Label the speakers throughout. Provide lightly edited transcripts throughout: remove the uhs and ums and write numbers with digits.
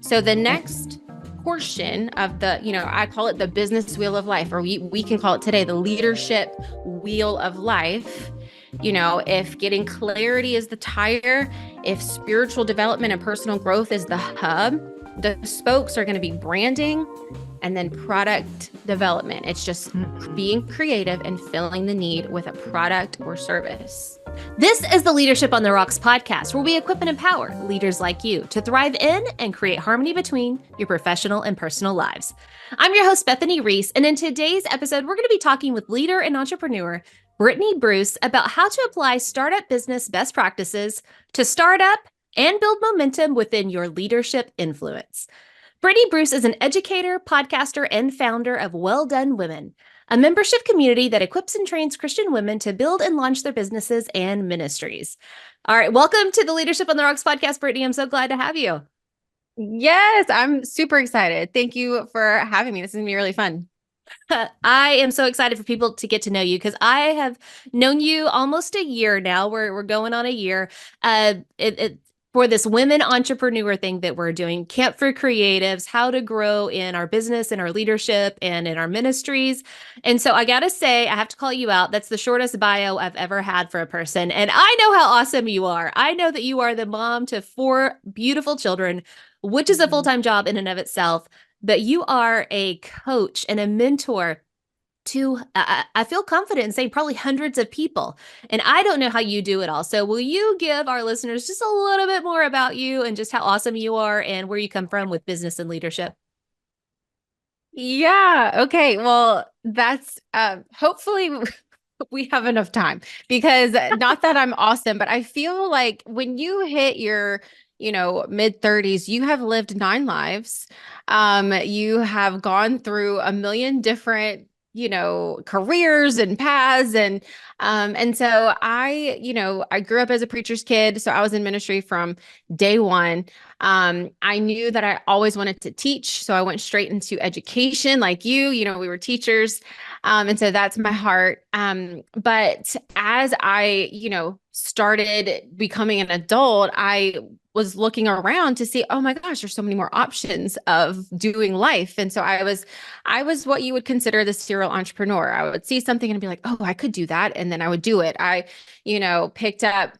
Speaker 1: So the next portion of the, I call it the business wheel of life, or we can call it today the leadership wheel of life. If getting clarity is the tire, if spiritual development and personal growth is the hub, the spokes are going to be branding and then product development. It's just being creative and filling the need with a product or service.
Speaker 2: This is the Leadership on the Rocks podcast, where we equip and empower leaders like you to thrive in and create harmony between your professional and personal lives. I'm your host, Bethany Rees, and in today's episode, we're going to be talking with leader and entrepreneur Brittany Bruce about how to apply startup business best practices to start up and build momentum within your leadership influence. Brittany Bruce is an educator, podcaster, and founder of Well Done Women, a membership community that equips and trains Christian women to build and launch their businesses and ministries. All right, welcome to the Leadership on the Rocks podcast, Brittany. I'm so glad to have you.
Speaker 1: Yes, I'm super excited. Thank you for having me. This is going to be really fun.
Speaker 2: I am so excited for people to get to know you because I have known you almost a year now. We're going on a year. For this women entrepreneur thing that we're doing, Camp for Creatives, how to grow in our business, in our leadership, and in our ministries. And so I got to say, I have to call you out. That's the shortest bio I've ever had for a person. And I know how awesome you are. I know that you are the mom to 4 beautiful children, which is a full-time job in and of itself. But you are a coach and a mentor to, I feel confident in saying, probably hundreds of people. And I don't know how you do it all. So will you give our listeners just a little bit more about you and just how awesome you are and where you come from with business and leadership?
Speaker 1: Yeah. Okay. Well, that's hopefully we have enough time, because not that I'm awesome, but I feel like when you hit your mid 30s, you have lived 9 lives. You have gone through a million different careers and paths. And so I grew up as a preacher's kid. So I was in ministry from day one. I knew that I always wanted to teach. So I went straight into education like we were teachers. And so that's my heart. But as I, started becoming an adult, I was looking around to see, oh my gosh, there's so many more options of doing life. And so I was what you would consider the serial entrepreneur. I would see something and be like, oh, I could do that. And then I would do it. I, picked up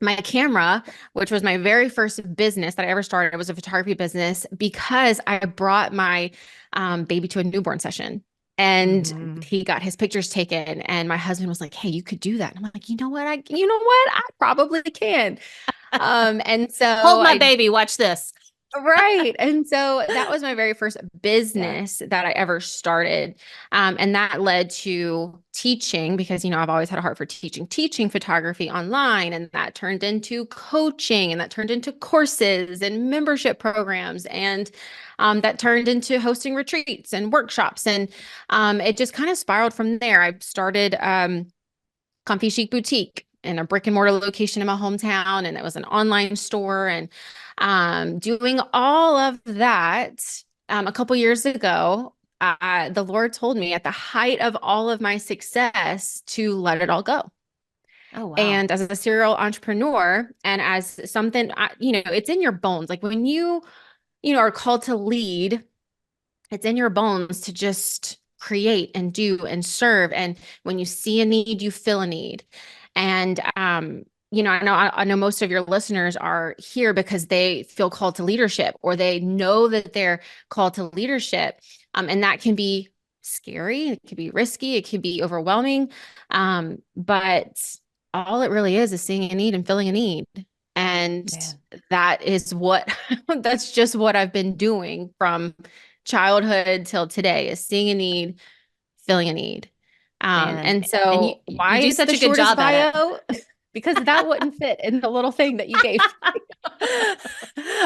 Speaker 1: my camera, which was my very first business that I ever started. It was a photography business because I brought my baby to a newborn session. And he got his pictures taken, and my husband was like, hey, you could do that. And I'm like, you know what? I probably can. And so
Speaker 2: hold my baby, watch this.
Speaker 1: Right. And so that was my very first business that I ever started. And that led to teaching, because, I've always had a heart for teaching photography online. And that turned into coaching, and that turned into courses and membership programs. And that turned into hosting retreats and workshops. And it just kind of spiraled from there. I started Comfy Chic Boutique in a brick and mortar location in my hometown. And it was an online store, and doing all of that. A couple years ago, the Lord told me at the height of all of my success to let it all go.
Speaker 2: Oh, wow.
Speaker 1: And as a serial entrepreneur, and as something, it's in your bones. Like when you are called to lead, it's in your bones to just create and do and serve. And when you see a need, you fill a need. And, I know most of your listeners are here because they feel called to leadership, or they know that they're called to leadership. And that can be scary. It can be risky. It can be overwhelming. But all it really is seeing a need and filling a need. And that is that's just what I've been doing from childhood till today, is seeing a need, filling a a and so
Speaker 2: and
Speaker 1: why
Speaker 2: you do
Speaker 1: is
Speaker 2: such
Speaker 1: the
Speaker 2: a good job
Speaker 1: bio? Because that wouldn't fit in the little thing that you gave.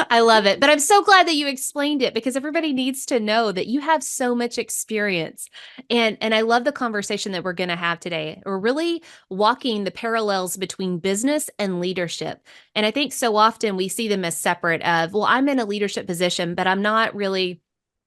Speaker 2: I love it. But I'm so glad that you explained it, because everybody needs to know that you have so much experience. And I love the conversation that we're going to have today. We're really walking the parallels between business and leadership. And I think so often we see them as separate of, well, I'm in a leadership position, but I'm not really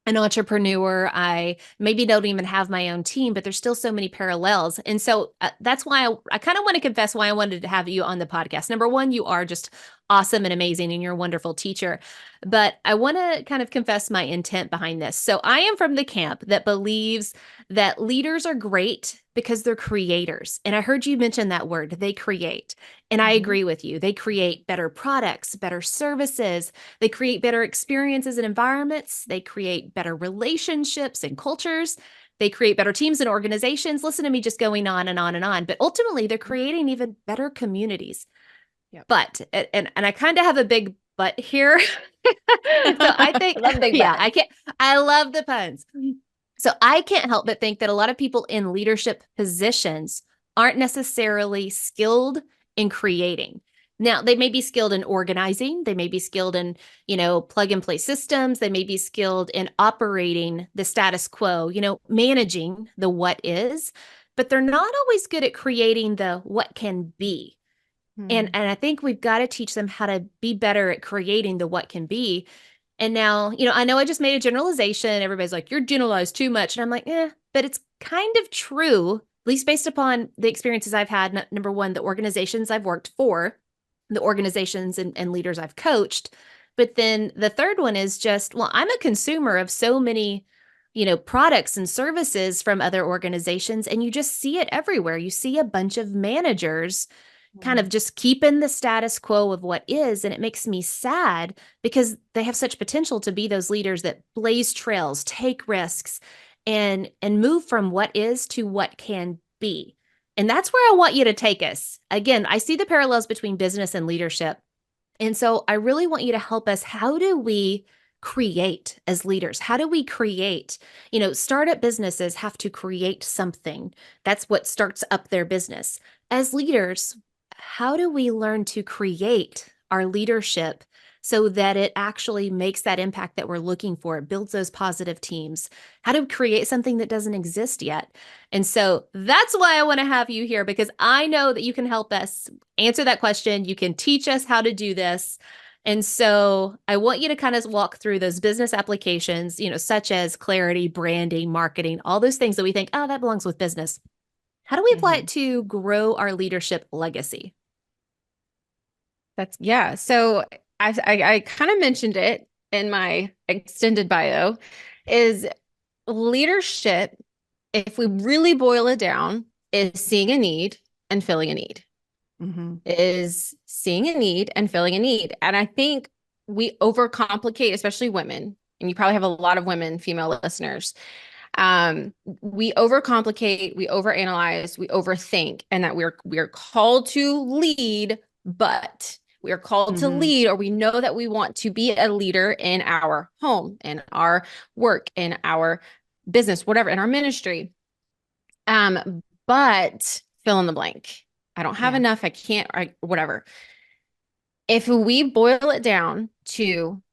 Speaker 2: an entrepreneur. I maybe don't even have my own team, but there's still so many parallels. And so that's why I kind of want to confess why I wanted to have you on the podcast. Number one, you are just awesome and amazing, and you're a wonderful teacher. But I want to kind of confess my intent behind this. So I am from the camp that believes that leaders are great because they're creators. And I heard you mention that word, they create. And I
Speaker 1: Mhm.
Speaker 2: agree with you. They create better products, better services. They create better experiences and environments. They create better relationships and cultures. They create better teams and organizations. Listen to me just going on and on and on. But ultimately, they're creating even better communities.
Speaker 1: Yep.
Speaker 2: But, and I kind of have a big but here. So I think,
Speaker 1: Love big
Speaker 2: yeah,
Speaker 1: button.
Speaker 2: I love the puns. So I can't help but think that a lot of people in leadership positions aren't necessarily skilled in creating. Now, they may be skilled in organizing, they may be skilled in, plug and play systems, they may be skilled in operating the status quo, managing the what is, but they're not always good at creating the what can be.
Speaker 1: Hmm.
Speaker 2: And I think we've got to teach them how to be better at creating the what can be. And now, I know I just made a generalization. Everybody's like, you're generalized too much. And I'm like, but it's kind of true, at least based upon the experiences I've had. Number one, the organizations I've worked for, the organizations and leaders I've coached. But then the third one is just, well, I'm a consumer of so many, products and services from other organizations. And you just see it everywhere. You see a bunch of managers kind
Speaker 1: Hmm.
Speaker 2: of just keeping the status quo of what is. And it makes me sad because they have such potential to be those leaders that blaze trails, take risks, and move from what is to what can be. And that's where I want you to take us. Again, I see the parallels between business and leadership. And so I really want you to help us. How do we create as leaders? How do we create? Startup businesses have to create something. That's what starts up their business. As leaders, how do we learn to create our leadership so that it actually makes that impact that we're looking for? It builds those positive teams. How to create something that doesn't exist yet? And so that's why I want to have you here, because I know that you can help us answer that question. You can teach us how to do this. And so I want you to kind of walk through those business applications, such as clarity, branding, marketing, all those things that we think, oh, that belongs with business. How do we apply
Speaker 1: Hmm.
Speaker 2: it to grow our leadership legacy?
Speaker 1: That's yeah. So I kind of mentioned it in my extended bio, is leadership, if we really boil it down, is seeing a need and filling a need.
Speaker 2: Mm-hmm.
Speaker 1: Is seeing a need and filling a need. And I think we overcomplicate, especially women, and you probably have a lot of women, female listeners. We overcomplicate, we overanalyze, we overthink, and that we're called to lead, but we are called to
Speaker 2: Mm-hmm.
Speaker 1: lead, or we know that we want to be a leader in our home, in our work, in our business, whatever, in our ministry. But fill in the blank. I don't have
Speaker 2: Yeah.
Speaker 1: enough. I can't, whatever. If we boil it down to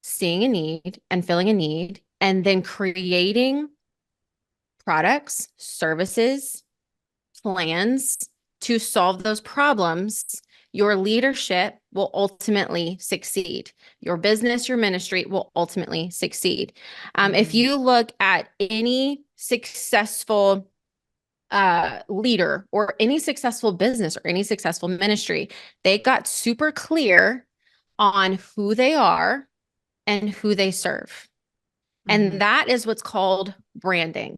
Speaker 1: seeing a need and filling a need, and then creating products, services, plans to solve those problems, your leadership will ultimately succeed. Your business, your ministry will ultimately succeed. If
Speaker 2: Mm-hmm.
Speaker 1: you look at any successful leader or any successful business or any successful ministry, they got super clear on who they are and who they serve.
Speaker 2: Mm-hmm.
Speaker 1: And that is what's called branding.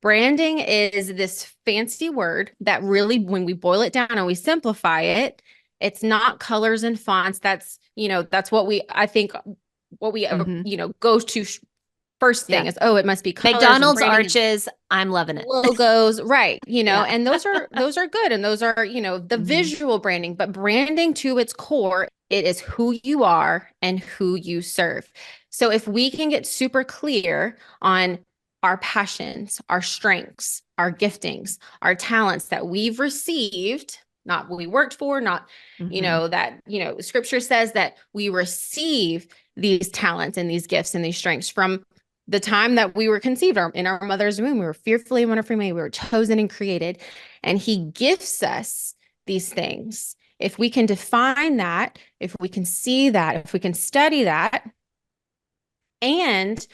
Speaker 1: Branding is this fancy word that really, when we boil it down and we simplify it, it's not colors and fonts. That's what I think, what we,
Speaker 2: Mm-hmm.
Speaker 1: go to first thing
Speaker 2: Yeah.
Speaker 1: is, oh, it must be colors and
Speaker 2: McDonald's
Speaker 1: branding and
Speaker 2: arches. I'm loving it.
Speaker 1: logos, right?
Speaker 2: Yeah.
Speaker 1: And those are good, and those are, the
Speaker 2: Mm-hmm.
Speaker 1: visual branding, but branding to its core, it is who you are and who you serve. So if we can get super clear on our passions, our strengths, our giftings, our talents that we've received, not what we worked for, not,
Speaker 2: Mm-hmm.
Speaker 1: that, scripture says that we receive these talents and these gifts and these strengths from the time that we were conceived in our mother's womb. We were fearfully and wonderfully made. We were chosen and created. And he gifts us these things. If we can define that, if we can see that, if we can study that, and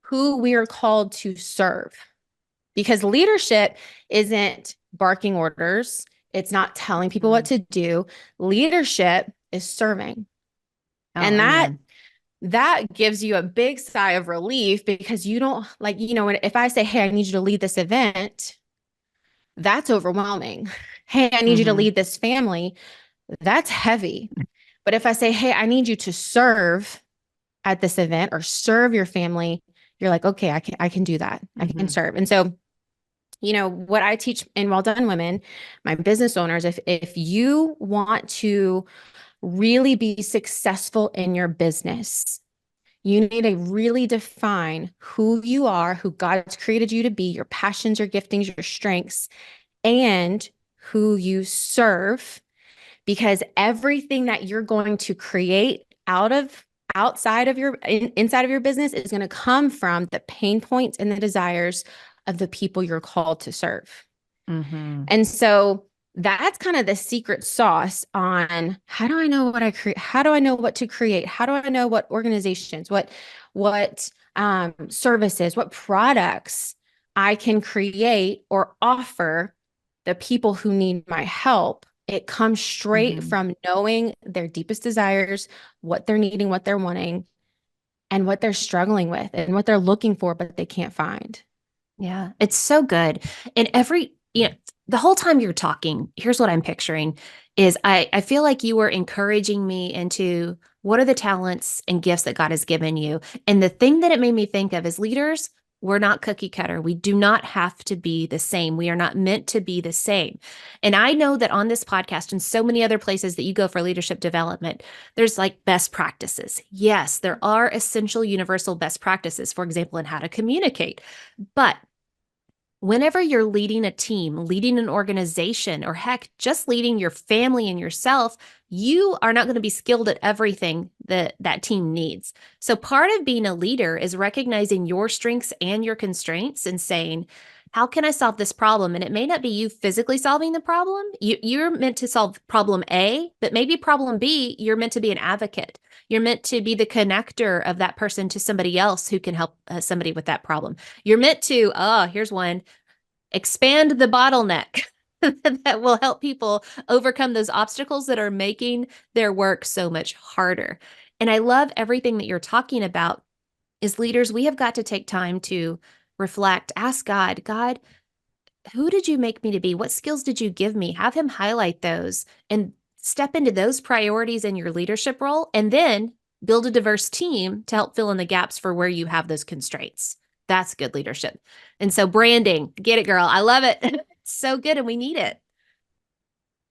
Speaker 1: who we are called to serve. Because leadership isn't barking orders. It's not telling people what
Speaker 2: Mhm.
Speaker 1: to do. Leadership is serving.
Speaker 2: Oh,
Speaker 1: And
Speaker 2: amen.
Speaker 1: that gives you a big sigh of relief because you don't like, if I say, hey, I need you to lead this event, that's overwhelming. Hey, I need you to
Speaker 2: Hmm.
Speaker 1: lead this family, that's heavy. But if I say, hey, I need you to serve at this event or serve your family, you're like, okay, I can do that. I can
Speaker 2: Hmm.
Speaker 1: serve. And so, what I teach in Well Done Women, my business owners, if you want to really be successful in your business, you need to really define who you are, who God's created you to be, your passions, your giftings, your strengths, and who you serve, because everything that you're going to create outside of inside of your business is going to come from the pain points and the desires of the people you're called to serve.
Speaker 2: Hmm.
Speaker 1: And so that's kind of the secret sauce on how do I know what I create? How do I know what to create? How do I know what organizations, what services, what products I can create or offer the people who need my help? It comes straight
Speaker 2: Hmm.
Speaker 1: from knowing their deepest desires, what they're needing, what they're wanting, and what they're struggling with and what they're looking for, but they can't find.
Speaker 2: Yeah, it's so good. And the whole time you're talking, here's what I'm picturing is I feel like you were encouraging me into what are the talents and gifts that God has given you. And the thing that it made me think of is leaders, we're not cookie cutter. We do not have to be the same. We are not meant to be the same. And I know that on this podcast and so many other places that you go for leadership development, there's like best practices. Yes, there are essential universal best practices, for example, in how to communicate. But whenever you're leading a team, leading an organization, or heck, just leading your family and yourself, you are not going to be skilled at everything that that team needs. So, part of being a leader is recognizing your strengths and your constraints and saying, how can I solve this problem? And it may not be you physically solving the problem. You're meant to solve problem A, but maybe problem B, you're meant to be an advocate. You're meant to be the connector of that person to somebody else who can help somebody with that problem. You're meant to, here's one, expand the bottleneck that will help people overcome those obstacles that are making their work so much harder. And I love everything that you're talking about. As leaders, we have got to take time to reflect, ask God, God, who did you make me to be? What skills did you give me? Have him highlight those and step into those priorities in your leadership role, and then build a diverse team to help fill in the gaps for where you have those constraints. That's good leadership. And so branding, get it, girl. I love it. It's so good and we need it.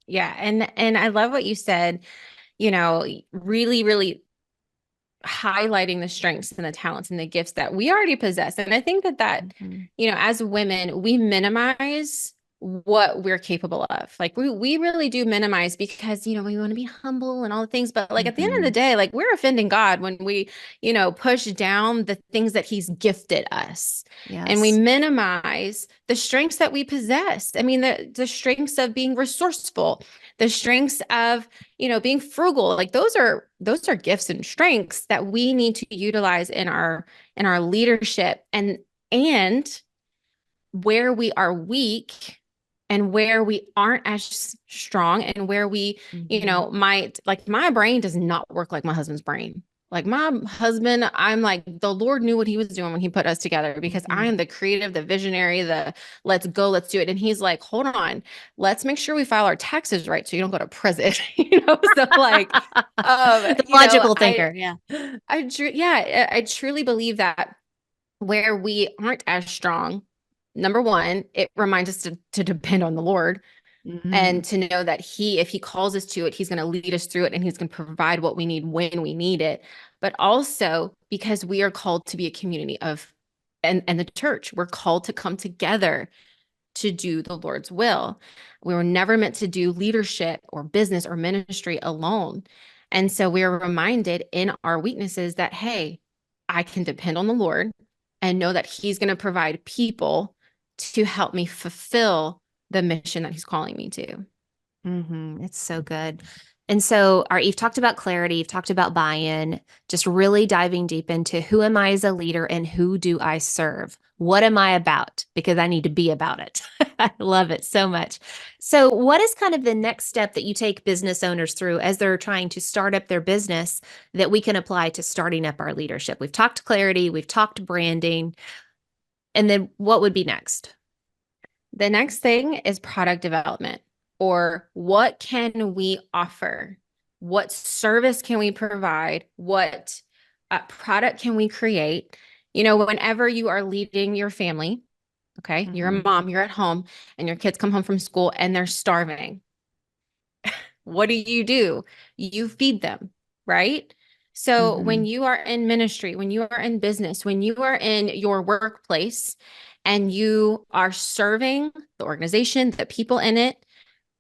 Speaker 1: Yeah, and I love what you said, really, really highlighting the strengths and the talents and the gifts that we already possess. And I think that,
Speaker 2: Mhm.
Speaker 1: as women, we minimize what we're capable of. Like we really do minimize because, we want to be humble and all the things. But like at the end of the
Speaker 2: Mhm.
Speaker 1: day, like we're offending God when we, push down the things that He's gifted us. And we
Speaker 2: Yes.
Speaker 1: minimize the strengths that we possess. I mean, the strengths of being resourceful, the strengths of being frugal, like those are gifts and strengths that we need to utilize in our leadership, and where we are weak and where we aren't as strong and where we
Speaker 2: Mhm.
Speaker 1: might, like, my brain does not work like my husband's brain. Like my husband, I'm like, the Lord knew what He was doing when He put us together, because I
Speaker 2: Mhm.
Speaker 1: am the creative, the visionary, the let's go, let's do it. And He's like, hold on, let's make sure we file our taxes right so you don't go to prison. So like,
Speaker 2: The logical thinker. Yeah.
Speaker 1: yeah, I truly believe that where we aren't as strong, number one, it reminds us to depend on the Lord, and
Speaker 2: Mhm.
Speaker 1: to know that if He calls us to it, He's going to lead us through it, and He's going to provide what we need when we need it. But also because we are called to be a community of, and the church, we're called to come together to do the Lord's will. We were never meant to do leadership or business or ministry alone. And so we are reminded in our weaknesses that, hey, I can depend on the Lord and know that He's going to provide people to help me fulfill the mission that He's calling me to.
Speaker 2: Mhm. It's so good. And so you've talked about clarity, you've talked about buy-in, just really diving deep into who am I as a leader and who do I serve? What am I about? Because I need to be about it. I love it so much. So, what is kind of the next step that you take business owners through as they're trying to start up their business that we can apply to starting up our leadership? We've talked clarity, we've talked branding, and then what would be next?
Speaker 1: The next thing is product development, or what can we offer? What service can we provide? What product can we create? Whenever you are leading your family, okay, you're a
Speaker 2: Mm-hmm.
Speaker 1: mom, you're at home, and your kids come home from school and they're starving. What do? You feed them, right? So
Speaker 2: Mm-hmm.
Speaker 1: when you are in ministry, when you are in business, when you are in your workplace and you are serving the organization, the people in it,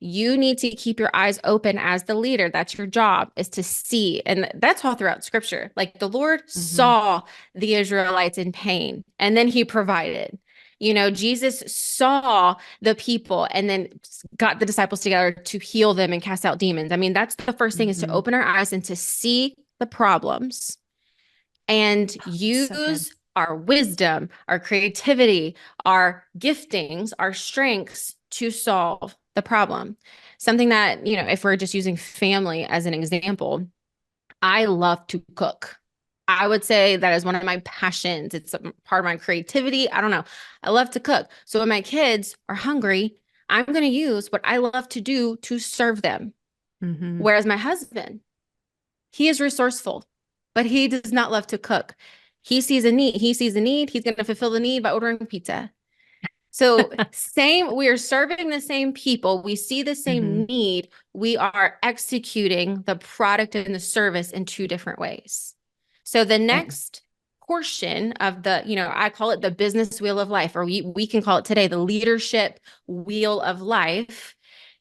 Speaker 1: you need to keep your eyes open as the leader. That's your job, is to see. And that's all throughout scripture. Like the Lord
Speaker 2: Mm-hmm.
Speaker 1: saw the Israelites in pain and then he provided. Jesus saw the people and then got the disciples together to heal them and cast out demons. I mean, that's the first thing, is to
Speaker 2: Mm-hmm.
Speaker 1: open our eyes and to see the problems and
Speaker 2: So good.
Speaker 1: use our wisdom, our creativity, our giftings, our strengths to solve the problem. Something that, if we're just using family as an example, I love to cook. I would say that is one of my passions. It's a part of my creativity. I don't know. I love to cook. So when my kids are hungry, I'm going to use what I love to do to serve them.
Speaker 2: Mm-hmm.
Speaker 1: Whereas my husband, he is resourceful, but he does not love to cook. He sees a need. He sees a need. He's going to fulfill the need by ordering pizza. So, we are serving the same people. We see the
Speaker 2: Mm-hmm.
Speaker 1: same need. We are executing the product and the service in two different ways. So, the next portion of I call it the business wheel of life, or we can call it today the leadership wheel of life.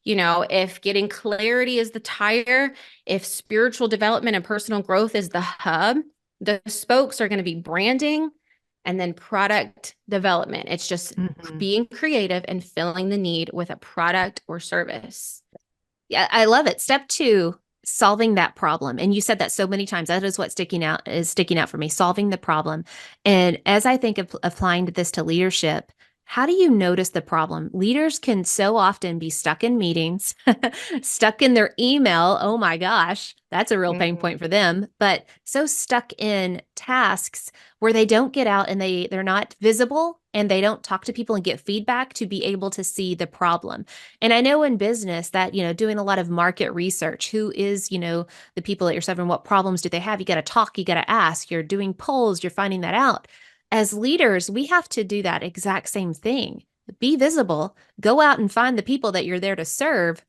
Speaker 1: If getting clarity is the tire, if spiritual development and personal growth is the hub, the spokes are going to be branding and then product development. It's just
Speaker 2: Mm-hmm.
Speaker 1: being creative and filling the need with a product or service.
Speaker 2: Yeah, I love it. Step two, solving that problem. And you said that so many times. That is what's sticking out for me, solving the problem. And as I think of applying this to leadership, how do you notice the problem? Leaders can so often be stuck in meetings, stuck in their email. Oh my gosh, that's a real pain point for
Speaker 1: Mm-hmm.
Speaker 2: them. But so stuck in tasks where they don't get out and they're not visible and they don't talk to people and get feedback to be able to see the problem. And I know in business that, doing a lot of market research, who is, the people that you're serving, what problems do they have? You got to talk, you got to ask, you're doing polls, you're finding that out. As leaders, we have to do that exact same thing. Be visible, go out and find the people that you're there to serve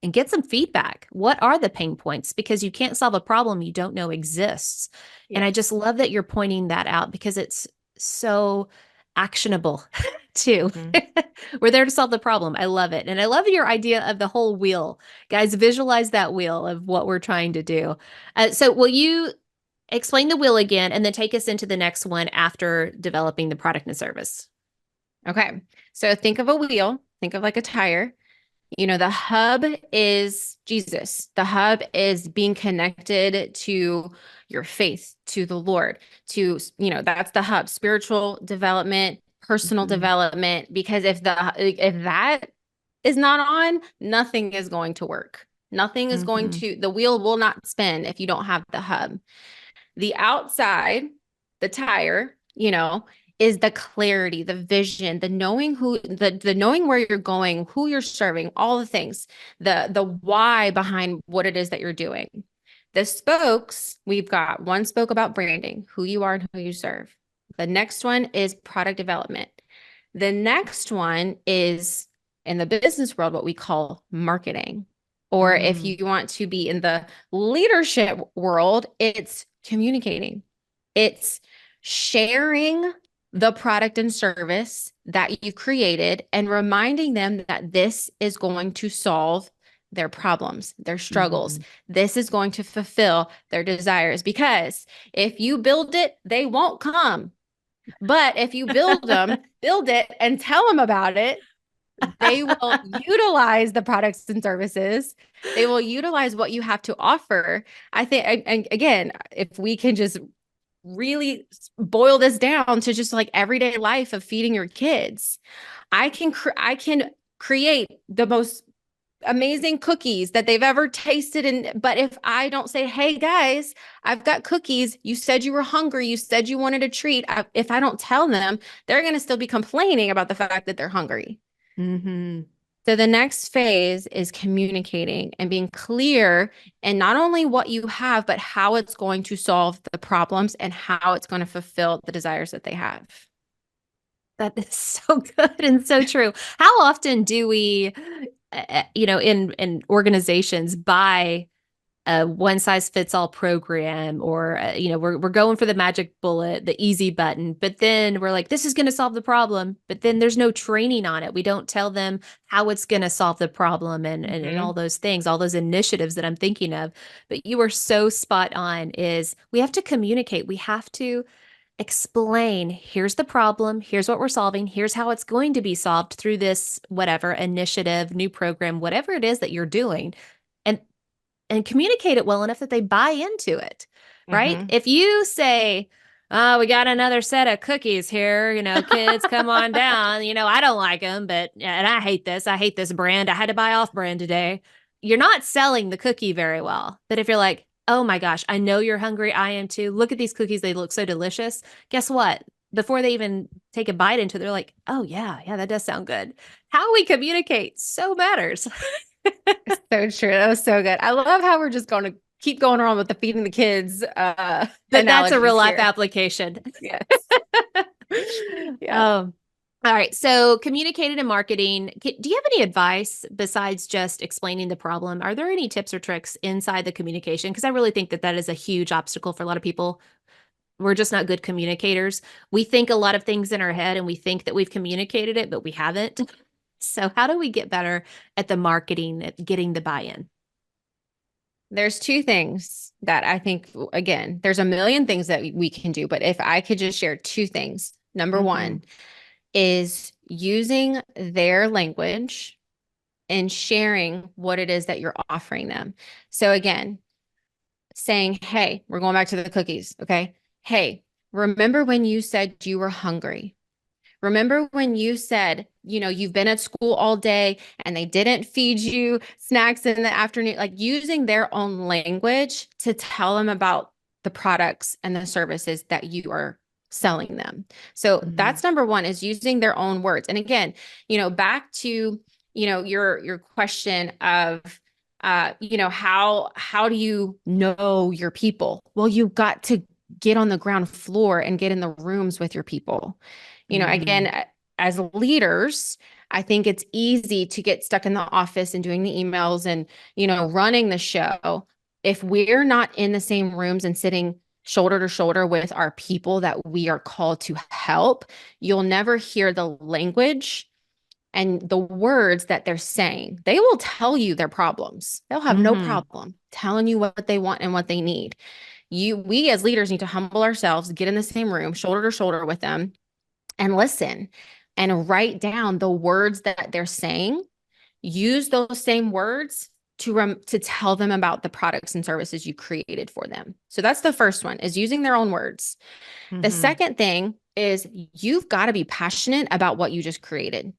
Speaker 2: and get some feedback. What are the pain points? Because you can't solve a problem you don't know exists. And I
Speaker 1: Yes.
Speaker 2: just love that you're pointing that out because it's so actionable too.
Speaker 1: Mm-hmm.
Speaker 2: We're there to solve the problem. I love it. And I love your idea of the whole wheel. Guys, visualize that wheel of what we're trying to do. So, will you explain the wheel again and then take us into the next one after developing the product and service?
Speaker 1: Okay. So think of a wheel, think of like a tire. The hub is Jesus. The hub is being connected to your faith, to the Lord, that's the hub, spiritual development, personal
Speaker 2: Mm-hmm.
Speaker 1: development, because if that is not on, nothing is going to work. Nothing is going
Speaker 2: Mm-hmm.
Speaker 1: to, the wheel will not spin if you don't have the hub. The outside, the tire, is the clarity, the vision, the knowing the knowing where you're going, who you're serving, all the things, the why behind what it is that you're doing. The spokes, we've got one spoke about branding, who you are and who you serve. The next one is product development. The next one is in the business world, what we call marketing. Or if
Speaker 2: Mm-hmm.
Speaker 1: you want to be in the leadership world, it's communicating. It's sharing the product and service that you created and reminding them that this is going to solve their problems, their struggles.
Speaker 2: Mm-hmm.
Speaker 1: This is going to fulfill their desires, because if you build it, they won't come. But if you build it and tell them about it, They will utilize the products and services. They will utilize what you have to offer. I think, and again, if we can just really boil this down to just like everyday life of feeding your kids, I can create the most amazing cookies that they've ever tasted. And but if I don't say, hey guys, I've got cookies, you said you were hungry, you said you wanted a treat, if I don't tell them, they're going to still be complaining about the fact that they're hungry.
Speaker 2: Mm-hmm.
Speaker 1: So the next phase is communicating and being clear in not only what you have, but how it's going to solve the problems and how it's going to fulfill the desires that they have.
Speaker 2: That is so good and so true. How often do we, in organizations buy a one size fits all program, or we're going for the magic bullet, the easy button, but then we're like, this is going to solve the problem, but then there's no training on it. We don't tell them how it's going to solve the problem, and all those things, all those initiatives that I'm thinking of. But you are so spot on. Is we have to communicate. We have to explain, here's the problem, here's what we're solving, here's how it's going to be solved through this whatever initiative, new program, whatever it is that you're doing. And communicate it well enough that they buy into it, right?
Speaker 1: Mm-hmm.
Speaker 2: If you say, oh, we got another set of cookies here, kids, come on down. I don't like them, and I hate this. I hate this brand. I had to buy off brand today. You're not selling the cookie very well. But if you're like, oh my gosh, I know you're hungry. I am too. Look at these cookies. They look so delicious. Guess what? Before they even take a bite into it, they're like, oh, yeah, that does sound good. How we communicate so matters.
Speaker 1: So true. That was so good. I love how we're just going to keep going on with the feeding the kids
Speaker 2: But that's a real
Speaker 1: analogies
Speaker 2: life
Speaker 1: here.
Speaker 2: application.
Speaker 1: Yes. Yeah.
Speaker 2: All right. So, communicated and marketing. Do you have any advice besides just explaining the problem? Are there any tips or tricks inside the communication? Because I really think that that is a huge obstacle for a lot of people. We're just not good communicators. We think a lot of things in our head and we think that we've communicated it, but we haven't. So, how do we get better at the marketing, at getting the buy-in?
Speaker 1: There's two things that I think, again, there's a million things that we can do, but if I could just share two things. Number
Speaker 2: Mm-hmm.
Speaker 1: one is using their language and sharing what it is that you're offering them. So again, saying, hey, we're going back to the cookies. Okay. Hey, remember when you said you were hungry? Remember when you said, you've been at school all day and they didn't feed you snacks in the afternoon, like using their own language to tell them about the products and the services that you are selling them. So
Speaker 2: Mm-hmm.
Speaker 1: that's number one, is using their own words. And again, back to, your question of, how do you know your people? Well, you've got to get on the ground floor and get in the rooms with your people.
Speaker 2: Mm-hmm.
Speaker 1: Again, as leaders, I think it's easy to get stuck in the office and doing the emails and, running the show. If we're not in the same rooms and sitting shoulder to shoulder with our people that we are called to help, you'll never hear the language and the words that they're saying. They will tell you their problems. They'll have no
Speaker 2: Mm-hmm.
Speaker 1: problem telling you what they want and what they need. We as leaders need to humble ourselves, get in the same room, shoulder to shoulder with them, and listen and write down the words that they're saying. Use those same words to tell them about the products and services you created for them. So that's the first one, is using their own words. The
Speaker 2: Mm-hmm.
Speaker 1: second thing is you've got to be passionate about what you just created.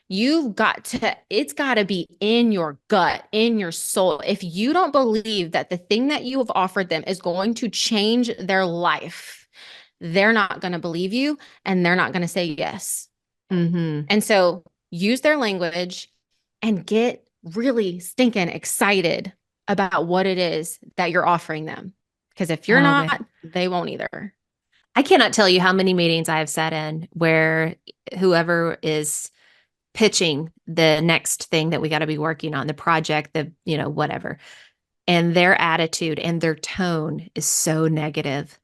Speaker 1: It's got to be in your gut, in your soul. If you don't believe that the thing that you have offered them is going to change their life, they're not going to believe you and they're not going to say yes.
Speaker 2: Mm-hmm.
Speaker 1: And so use their language and get really stinking excited about what it is that you're offering them. Because if you're
Speaker 2: Oh, man.
Speaker 1: not, they won't either.
Speaker 2: I cannot tell you how many meetings I have sat in where whoever is pitching the next thing that we got to be working on, the project, whatever, and their attitude and their tone is so negative.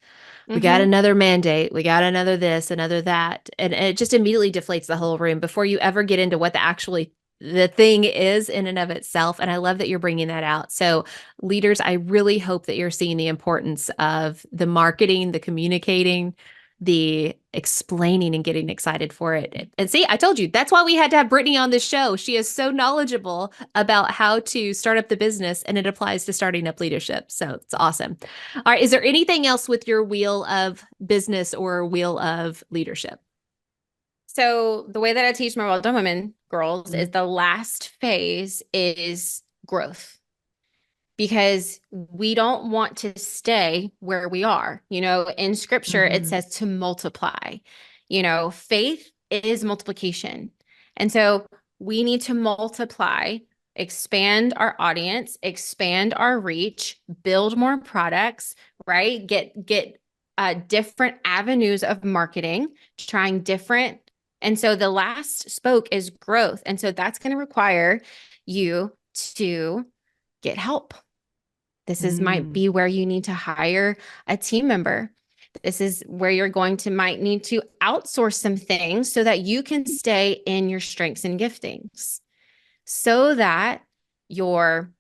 Speaker 2: We got
Speaker 1: Mm-hmm.
Speaker 2: another mandate. We got another this, another that. And it just immediately deflates the whole room before you ever get into what the thing is in and of itself. And I love that you're bringing that out. So, leaders, I really hope that you're seeing the importance of the marketing, the communicating, the explaining and getting excited for it. And see, I told you that's why we had to have Brittany on this show. She is so knowledgeable about how to start up the business, and it applies to starting up leadership. So it's awesome. All right. Is there anything else with your wheel of business or wheel of leadership?
Speaker 1: So the way that I teach my Well Done Women girls is
Speaker 2: Mhm.
Speaker 1: the last phase is growth, because we don't want to stay where we are. In scripture, it
Speaker 2: Mhm.
Speaker 1: says to multiply. Faith is multiplication. And so we need to multiply, expand our audience, expand our reach, build more products, right? Get different avenues of marketing, trying different. And so the last spoke is growth. And so that's going to require you to get help. This is might
Speaker 2: Mm.
Speaker 1: be where you need to hire a team member. This is where you're going to might need to outsource some things so that you can stay in your strengths and giftings, so that your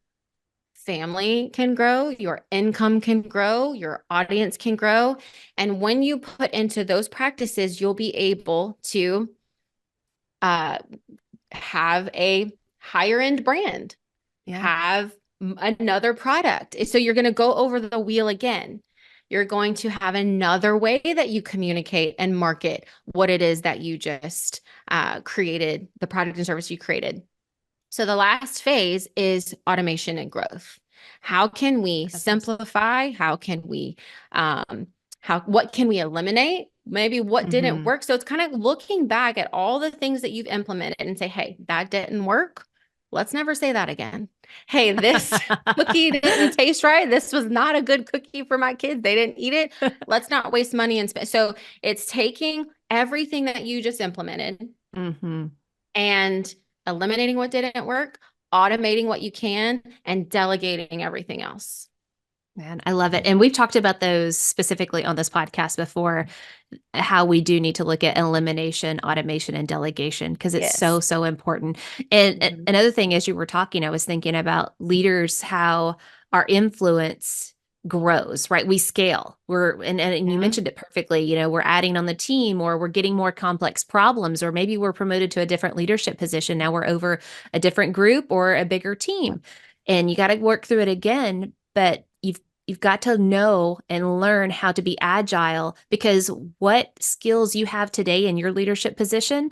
Speaker 1: family can grow, your income can grow, your audience can grow. And when you put into those practices, you'll be able to uh, have a higher end brand,
Speaker 2: Yeah.
Speaker 1: have another product. So you're going to go over the wheel again. You're going to have another way that you communicate and market what it is that you just created, the product and service you created. So the last phase is automation and growth. How can we
Speaker 2: That's awesome.
Speaker 1: simplify? What can we eliminate? Maybe what didn't
Speaker 2: Mhm.
Speaker 1: work. So it's kind of looking back at all the things that you've implemented and say, hey, that didn't work. Let's never say that again. Hey, this cookie didn't taste right. This was not a good cookie for my kids. They didn't eat it. Let's not waste money and spend. So it's taking everything that you just implemented
Speaker 2: Mhm.
Speaker 1: and eliminating what didn't work, automating what you can, and delegating everything else.
Speaker 2: Man, I love it. And we've talked about those specifically on this podcast before, how we do need to look at elimination, automation, and delegation because it's so,
Speaker 1: Yes.
Speaker 2: so important. And
Speaker 1: Mhm.
Speaker 2: another thing, as you were talking, I was thinking about leaders, how our influence grows, right? We scale. And you
Speaker 1: Yeah.
Speaker 2: mentioned it perfectly. We're adding on the team, or we're getting more complex problems, or maybe we're promoted to a different leadership position. Now we're over a different group or a bigger team. And you got to work through it again. But you've got to know and learn how to be agile, because what skills you have today in your leadership position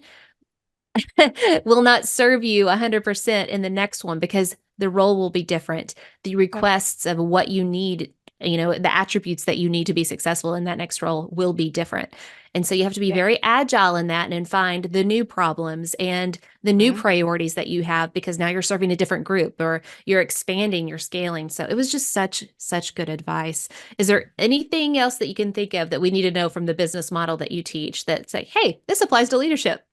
Speaker 2: will not serve you 100% in the next one, because the role will be different. The
Speaker 1: Yep.
Speaker 2: requests of what you need, the attributes that you need to be successful in that next role will be different. And so you have to be
Speaker 1: Yep.
Speaker 2: very agile in that and find the new problems and the new
Speaker 1: Mhm.
Speaker 2: priorities that you have, because now you're serving a different group, or you're expanding, you're scaling. So it was just such good advice. Is there anything else that you can think of that we need to know from the business model that you teach that say, hey, this applies to leadership?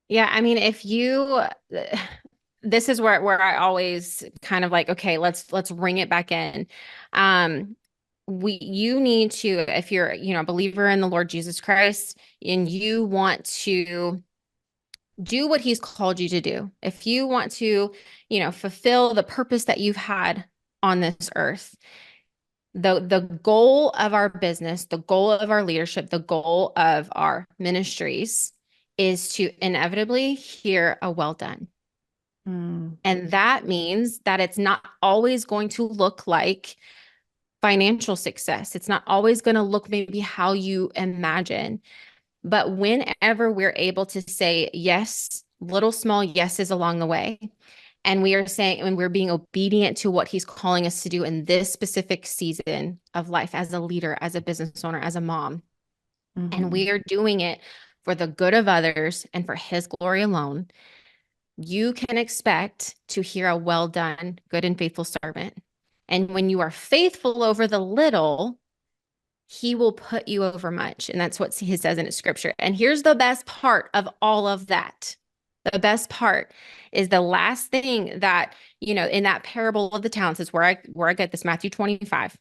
Speaker 1: Yeah, I mean, if you this is where I always kind of like, okay, let's bring it back in. Um, you need to, if you're, a believer in the Lord Jesus Christ and you want to do what he's called you to do, if you want to, fulfill the purpose that you've had on this earth, the goal of our business, the goal of our leadership, the goal of our ministries is to inevitably hear a well done.
Speaker 2: Mm.
Speaker 1: And that means that it's not always going to look like financial success. It's not always going to look maybe how you imagine. But whenever we're able to say yes, little small yeses along the way, and we are saying, and we're being obedient to what he's calling us to do in this specific season of life as a leader, as a business owner, as a mom, and
Speaker 2: Mhm.
Speaker 1: we are doing it for the good of others and for his glory alone, you can expect to hear a well done, good and faithful servant. And when you are faithful over the little, he will put you over much. And that's what he says in his scripture. And here's the best part of all of that. The best part is the last thing that, in that parable of the talents is where I get this Matthew 25.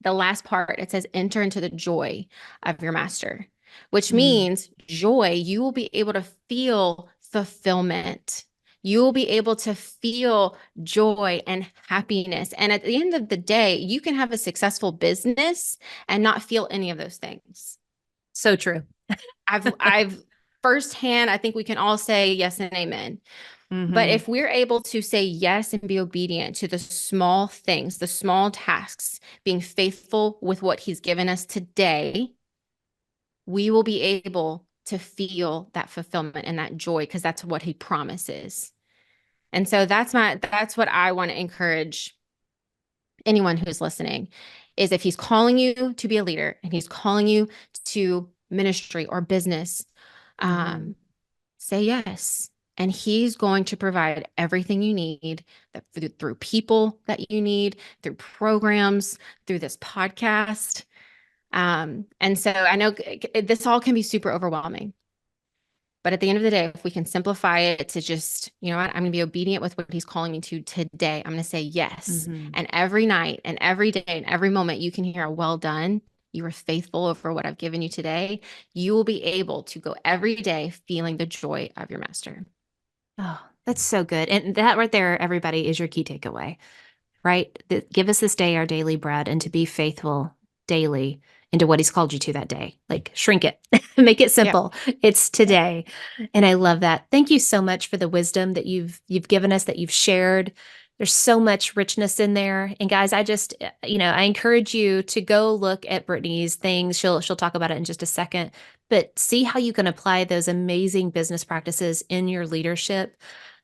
Speaker 1: The last part, it says, enter into the joy of your master, which
Speaker 2: Mm.
Speaker 1: means joy. You will be able to feel fulfillment. You will be able to feel joy and happiness. And at the end of the day, you can have a successful business and not feel any of those things.
Speaker 2: So true.
Speaker 1: I've firsthand, I think we can all say yes and amen. But
Speaker 2: Mm-hmm.
Speaker 1: if we're able to say yes and be obedient to the small things, the small tasks, being faithful with what he's given us today, we will be able to feel that fulfillment and that joy because that's what he promises. And so that's what I want to encourage anyone who's listening is if he's calling you to be a leader and he's calling you to ministry or business,
Speaker 2: Mm-hmm.
Speaker 1: say yes. And he's going to provide everything you need through people that you need, through programs, through this podcast. And so I know this all can be super overwhelming. But at the end of the day, if we can simplify it to just, you know what, I'm going to be obedient with what he's calling me to today. I'm going to say yes.
Speaker 2: Mm-hmm.
Speaker 1: And every night and every day and every moment, you can hear a well done. You were faithful over what I've given you today. You will be able to go every day feeling the joy of your master.
Speaker 2: Oh, that's so good. And that right there, everybody, is your key takeaway, right? Give us this day our daily bread and to be faithful daily into what he's called you to that day. Like shrink it, make it
Speaker 1: Yep.
Speaker 2: simple. It's today. And I love that. Thank you so much for the wisdom that you've given us, that you've shared. There's so much richness in there. And guys, I just, I encourage you to go look at Brittany's things. She'll talk about it in just a second, but see how you can apply those amazing business practices in your leadership.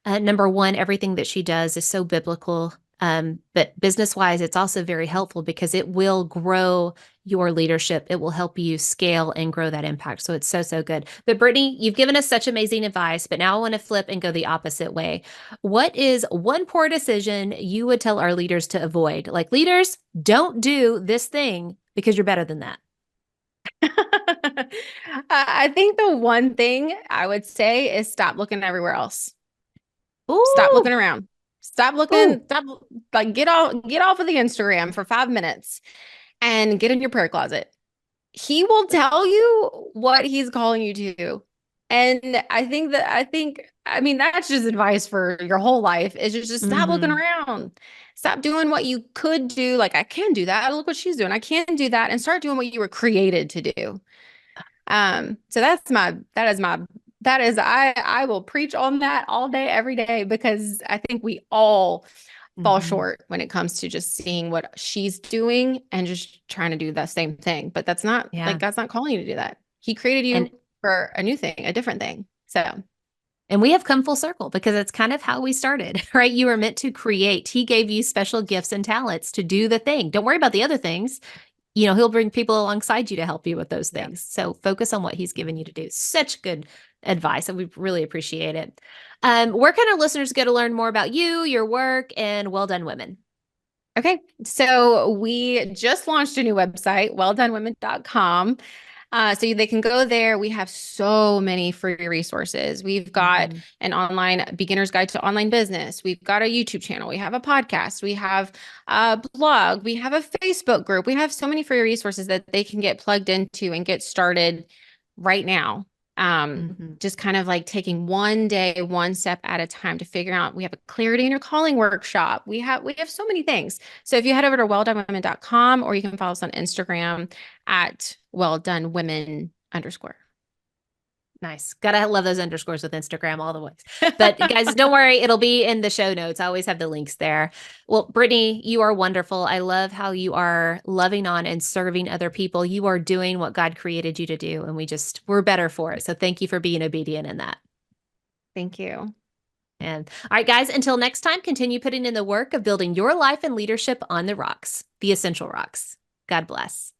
Speaker 2: Number one, everything that she does is so biblical. But business wise, it's also very helpful because it will grow your leadership. It will help you scale and grow that impact. So it's so, so good. But Brittany, you've given us such amazing advice, but now I want to flip and go the opposite way. What is one poor decision you would tell our leaders to avoid? Like, leaders, don't do this thing because you're better than that.
Speaker 1: I think the one thing I would say is stop looking everywhere else. Stop
Speaker 2: Ooh,
Speaker 1: looking around. Stop
Speaker 2: ooh.
Speaker 1: looking, stop like get off of the Instagram for 5 minutes and get in your prayer closet. He will tell you what he's calling you to. And I mean, that's just advice for your whole life is just stop looking
Speaker 2: Mm-hmm.
Speaker 1: around. Stop doing what you could do. Like, I can do that. Look what she's doing. I can do that and start doing what you were created to do. So I will preach on that all day, every day, because I think we all fall
Speaker 2: Mm-hmm.
Speaker 1: short when it comes to just seeing what she's doing and just trying to do the same thing. But that's not like
Speaker 2: Yeah.
Speaker 1: God's not calling you to do that. He created
Speaker 2: And
Speaker 1: you for a new thing, a different thing. So
Speaker 2: And we have come full circle because it's kind of how we started, right? You were meant to create. He gave you special gifts and talents to do the thing. Don't worry about the other things. He'll bring people alongside you to help you with those
Speaker 1: yeah.
Speaker 2: things. So focus on what he's given you to do. Such good advice, and we really appreciate it. Where can our listeners go to learn more about you, your work, and Well Done Women?
Speaker 1: Okay. So we just launched a new website, welldonwomen.com. So they can go there. We have so many free resources. We've got
Speaker 2: Mm-hmm.
Speaker 1: an online beginner's guide to online business. We've got a YouTube channel. We have a podcast. We have a blog. We have a Facebook group. We have so many free resources that they can get plugged into and get started right now.
Speaker 2: Mm-hmm.
Speaker 1: Just kind of like taking one day, one step at a time to figure out. We have a clarity in your calling workshop. We have so many things. So if you head over to welldonwomen.com or you can follow us on Instagram at welldonwomen_.
Speaker 2: Nice. Gotta love those underscores with Instagram all the ways. But guys, don't worry, it'll be in the show notes. I always have the links there. Well, Brittany, you are wonderful. I love how you are loving on and serving other people. You are doing what God created you to do, and we're better for it. So thank you for being obedient in that.
Speaker 1: Thank you.
Speaker 2: And all right, guys, until next time, continue putting in the work of building your life and leadership on the rocks, the essential rocks. God bless.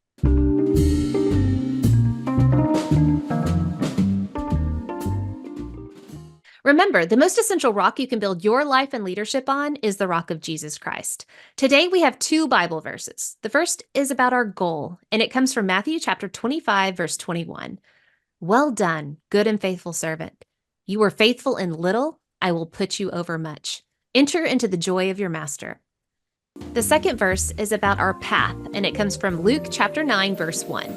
Speaker 2: Remember, the most essential rock you can build your life and leadership on is the rock of Jesus Christ. Today, we have 2 Bible verses. The first is about our goal, and it comes from Matthew chapter 25, verse 21. Well done, good and faithful servant. You were faithful in little, I will put you over much. Enter into the joy of your master. The second verse is about our path, and it comes from Luke chapter 9, verse 1.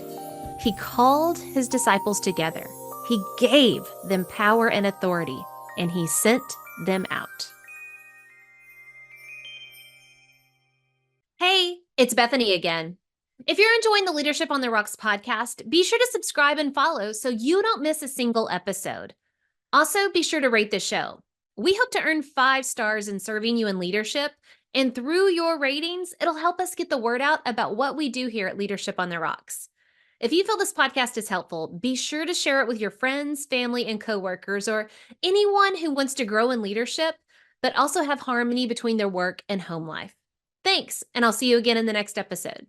Speaker 2: He called his disciples together. He gave them power and authority, and he sent them out. Hey, it's Bethany again. If you're enjoying the Leadership on the Rocks podcast, be sure to subscribe and follow so you don't miss a single episode. Also, be sure to rate the show. We hope to earn 5 stars in serving you in leadership, and through your ratings, it'll help us get the word out about what we do here at Leadership on the Rocks. If you feel this podcast is helpful, be sure to share it with your friends, family, and coworkers, or anyone who wants to grow in leadership, but also have harmony between their work and home life. Thanks, and I'll see you again in the next episode.